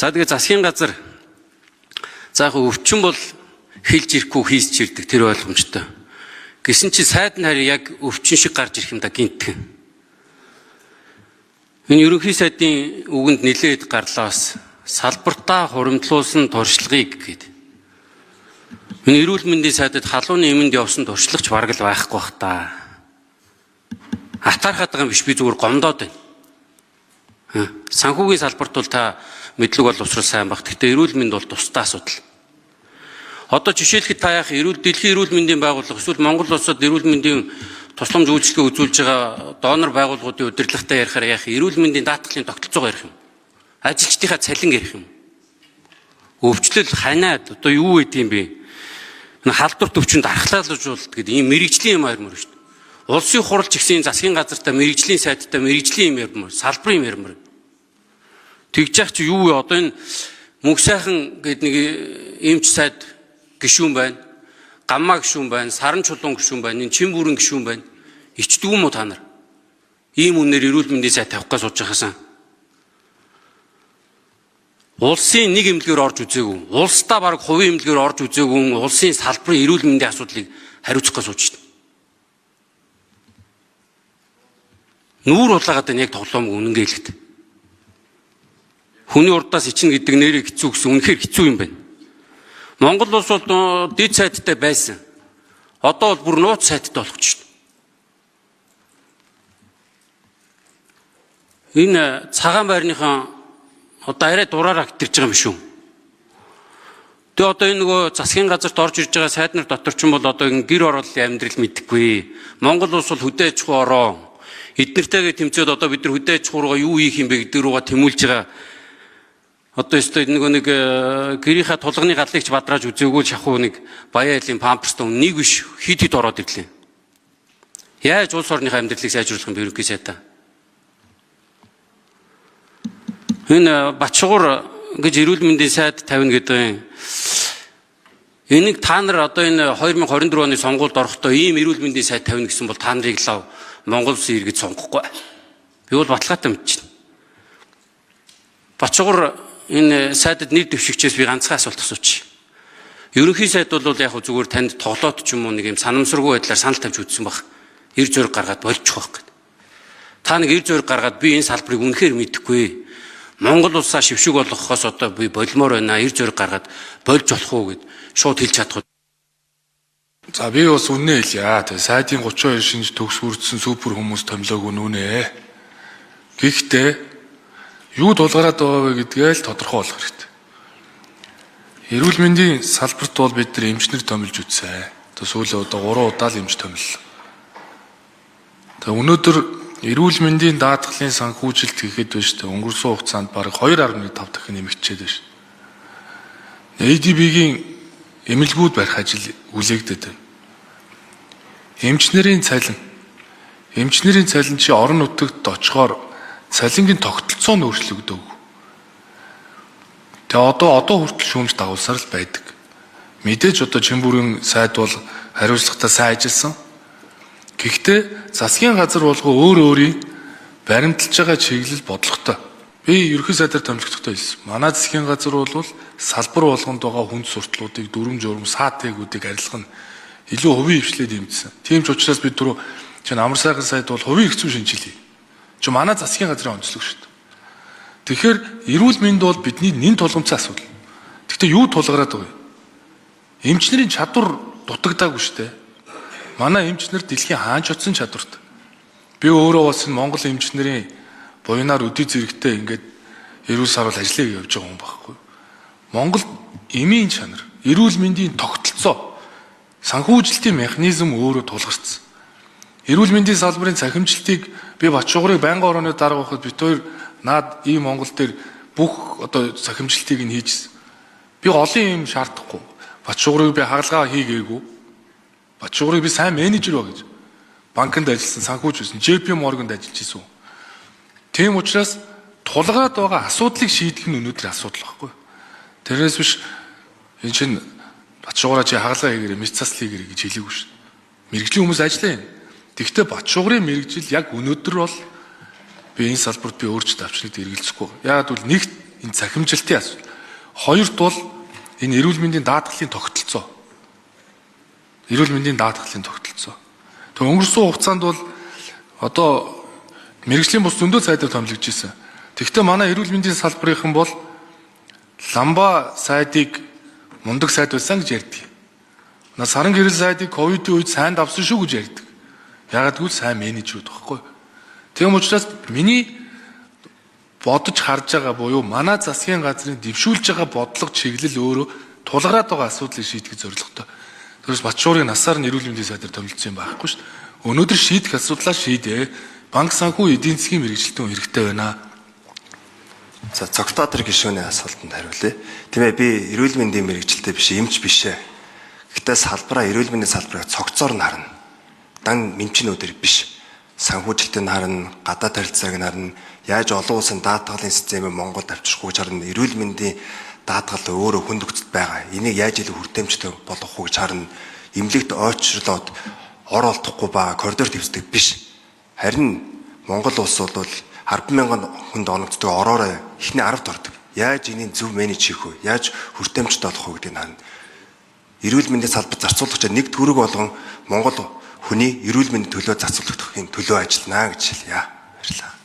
За тэгээ засгийн газар за яг өвчин бол хэлж ирэхгүй хийсч ирдэг тэр ойлгомжтой. Гэсэн чи сайд нь харин яг өвчин шиг гарч ирэх юм да гинтгэн. Энэ ерөнхий сайдын үгэнд нэлээд гарлаа бас салбартаа хуримтлуулсан туршлагыг гэдэг. Энэ эрүүл мэндийн сайдад халууны эмэнд явсан туршлагч бараг л байхгүй бах та. Атаархаад байгаа юм биш би зүгээр гомдоод байна. Санхүүгийн салбарт бол та мэдлэг бол усрал сайн баг. Гэхдээ эрүүл мэнд бол тусдаа асуудал. Одоо жишээлхэд та яах дэлхийн эрүүл мэндийн байгууллага эсвэл Монгол улсад эрүүл мэндийн тусламж үйлчилгээ үзүүлж байгаа донор байгууллагуудын удирдлагатай ярихаар яах эрүүл мэндийн даатгалын тогтолцоогоо ярих юм. Ажилчдынхаа цалин ярих юм. Өвчлөл ханаад одоо юу гэдэг юм бэ? Халдвар төвчөнд архлаалжуулалт гэдэг ийм мэрэгжлийн юм ярмаар шүү дээ. Улсын хурлч гэсэн засгийн газартаа мэрэгжлийн сайттай мэрэгжлийн юм ярмаар, салбарын юм ярмаар. Тэгж яах чи юу вэ? Одоо энэ мөнх сайхан гэдэг нэг эмч сайд гишүүн байна. Гаммаа гишүүн байна, саран чулуун гишүүн байна, энэ чин бүрэн гишүүн байна. Ичдэг юм уу та нар? Ийм үнээр эрүүл мэндийн сайд тавих гэж сууж байхаасаа. Улсын нэг эмнэлгээр орж үзээгүй. Улсдаа баг хувийн эмнэлгээр орж үзээгүй. Улсын салбарын эрүүл мэндийн асуудлыг хариуцах гэж сууж байна. Нүүр улаагаад энэ яг тоглоом үнэнгээ хэлэхэд. Хүний урдаас ичнэ гэдэг нэрийг хэцүү гэсэн үнэхээр хэцүү юм байна. Монгол улс бол дэд сайттай байсан. Одоо бол бүр нууц сайттай болгоч шүү дээ. Энэ цагаан байрныхан одоо арай дураараа гитэрж байгаа юм шүү. Тэгээ одоо энэ нөгөө засгийн газарт орж ирж байгаа сайд нар дотор ч юм бол одоо гэр орооллын амьдрал мэдхгүй. Монгол улс бол хөдөө аж ахуй ороо. Эднэртэйгээ тэмцээд одоо бид нар хөдөө аж ахуй руугаа юу хийх юм бэ гэдэг руугаа тэмүүлж байгаа. Одоо өстой нэг гэрийнхаа тулганы галлыг ч бадрааж үзээгүй шахуу нэг баяа айлын памперстай нэг биш хид ороод ирлээ. Яаж улс орныхаа амьдралыг сайжруулах юм бэ ерөнхий сайдаа? Энэ Бачгуур гэж эрүүл мэндийн сайд тавина гэдэг юм. Энийг та нар одоо энэ 2024 оны сонгуульд орохдоо ийм эрүүл мэндийн сайд тавина гэсэн бол та нарыг лав Монгол Улсын иргэд сонгохгүй. Би бол баталгаатай мэдчихэв. Бачгуур энэ сайдад нэр дэвшигчээс би ганцхан асуулт асуучих. Ерөнхий сайд бол яг зүгээр танд тоглоод ч юм уу нэг юм санамсаргүй байдлаар санал тавьж үзсэн баг. Эр зөрөг гаргаад болчих واخ гэдэг. Та нэг эр зөрөг гаргаад би энэ салбарыг үнэхээр мэдэхгүй. Монгол улсаа шившиг болгохоос одоо би болмоор байна. Эр зөрөг гаргаад болж болох уу гэд шууд хэлж чадах. За би бас үнэ хэлье. Тэгээ сайдын 32 шинж төгс хүрдсэн супер хүмүүс томилоогүй нүнэ. Гэхдээ юу тулгараад байгаа вэ гэдгээ л тодорхой болгох хэрэгтэй. Эрүүл мэндийн салбарт бол бид нар эмчнэр томилж үзсэн. Одоо сүүлийн 3 удаа л эмч томиллоо. Тэгээ өнөөдөр эрүүл мэндийн даатгалын санхүүжилт гэхэд байна шүү дээ. Өнгөрсөн хугацаанд бараг 2.5 дахин нэмэгдчихэд байна шүү. ADB-гийн эмнэлгүүд барих ажил үлээгдэт байна. Эмчнэрийн цалин чи орон нутагт очихоор цалингийн тогтолцоо нь өөрчлөгдөв. Тэгээ одоо хүртэл шүүмж дагуулсаар л байдаг. Мэдээж одоо Чинбүрэн сайд бол хариуцлагатай сайн ажилласан. Гэхдээ засгийн газар болгоо өөрийн баримталж байгаа чиглэл бодлоготой. Би ерөнхий сайдаар томилогдохдоо хэлсэн. Манай засгийн газар бол салбар болгонд байгаа хүнд сурталуудыг дүрм журм саатэгүүдийг арилгах нь илүү хувийн хвшлээд юмдсан. Тийм ч учраас бид түрүү амар сайхан сайд бол хувийн эрх зүйн шинжилгээ. Манай засгийн газрын онцлог шүү дээ. Тэгэхээр эрүүл мэнд бол бидний нэн тулгымцсан асуудал. Гэхдээ юу тулгараад байгаа вэ? Эмчнэрийн чадвар дутагдаагүй шүү дээ. Манай эмчнэр дэлхийн хаанч очсон чадвартай. Би өөрөө бас энэ Монгол эмчнэрийн буйнаар өдий зэрэгтэй ингээд эрүүл сарвал ажлыг явж байгаа хүн байхгүй. Монгол эмийн чанар, эрүүл мэндийн тогтолцоо, санхүүжилтийн механизм өөрөө тулгарсан. Эрүүл мэндийн салбарын цахимжилтыг би Бачгуурыг байнгын орооны дарга байхад бид хоёр наад ийм Монгол дээр бүх одоо цахимжилтыг нь хийжсэн. Би олон юм шаардахгүй. Бачгуурыг би хагалгаа хийгээгүй. Бачгуурыг би сайн менежер ба гэж. Банкнд ажилласан, санхүүж байсан, JP Morgan-д ажиллаж исэн. Тийм учраас тулгараад байгаа асуудлыг шийдэх нь өнөөдрийн асуудал байхгүй. Тэрнээс биш энэ чинь Бачгуураа чи хагалгаа хийгээрэй, мэс цасл хийгээрэй гэж хэлээгүй шүү. Мэргэжлийн хүмүүс ажиллаа юм. Тэгвэл Бачгуурын мэргэжил яг өнөөдөр бол би энэ салбарт би өөрчлөлт авчныг эргэлзэхгүй. Яагаад гэвэл нэг энэ захимжилтын асуудал. Хоёрт бол энэ эрүүл мэндийн даатгалын тогтолцоо. Эрүүл мэндийн даатгалын тогтолцоо. Тэг өнгөрсөн хугацаанд бол одоо мэрэгжлийн бус зөндөө сайдаар томилогдож ирсэн. Тэгэхдээ манай эрүүл мэндийн салбарынхан бол ламба сайдыг мундаг сайд байсан гэж ярьдаг. Саран гэрэл сайдыг ковидын үед сайн давсан шүү гэж ярьдаг. Ягаад гэвэл сайн менежүүд байхгүй. Тийм учраас миний бодож харж байгаа буюу манай засгийн газрын дэвшүүлж байгаа бодлого чиглэл өөрөө тулгараад байгаа асуудлыг шийдэх зорилготой. Тэрс Батшуурын насаар нь эрүүл мэндийн сайдаар томилжсэн юм байхгүй шүү дээ. Өнөөдөр шийдэх асуудлаа шийдээ. Банк санхүү эдийн засгийн мэрэгчлэлтэн хэрэгтэй байна. За цогцлоотрын гишүүний асуултанд хариулъя. Тийм ээ, би эрүүл мэндийн мэрэгчлэлтэй биш, эмч биш ээ. Гэхдээ салбараа эрүүл мэндийн салбарыг цогцоор нь харна. Дан мэмчнүүдээр биш. Санхүүжилтийг харна, гадаад харилцааг нь харна, яаж олон улсын даатгалын системийг Монголд авчрах гэж харна, эрүүл мэндийн даатгал өөрөө хүнд нөхцөлд байгаа. Энийг яаж илүү хүртээмжтэй болгох вэ гэж харна. Эмнэлэгт ойчрлоод ор олдохгүй ба коридор твсдэг биш. Харин Монгол улс бол 10,000 хүнд оногддог ороороо ихний 10-д ордог. Яаж энийг зөв менеж хийх вэ? Яаж хүртээмжтэй болох вэ гэдгийг харна. Эрүүл мэндийн салбар зарцуулагч нэг төгрөг болгон Монгол хүний эрүүл мэндийн төлөө зарцуулагдахын төлөө ажиллана гэж хэлье. Баярлалаа.